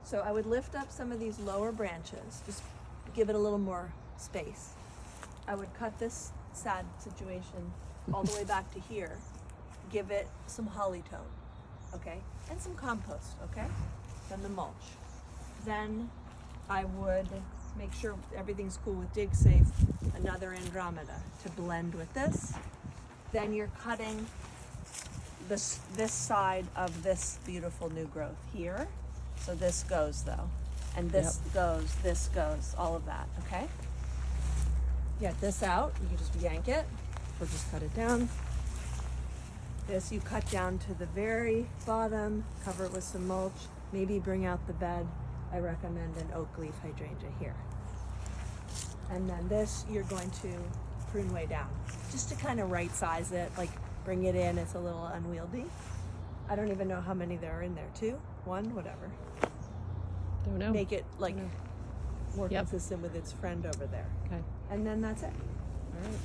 So I would lift up some of these lower branches, just give it a little more space. I would cut this sad situation all the way back to here, give it some holly tone, okay? And some compost, okay? Then the mulch. Then I would make sure everything's cool with dig safe, another Andromeda to blend with this. Then you're cutting this side of this beautiful new growth here. So this goes though, and this goes, all of that, okay? Get this out, you can just yank it, or just cut it down. This you cut down to the very bottom, cover it with some mulch, maybe bring out the bed. I recommend an oak leaf hydrangea here. And then this you're going to prune way down, just to kind of right size it, like bring it in, it's a little unwieldy. I don't even know how many there are in there, 2, 1, whatever. Don't know. Make it like more consistent with its friend over there. Okay. And then that's it. All right.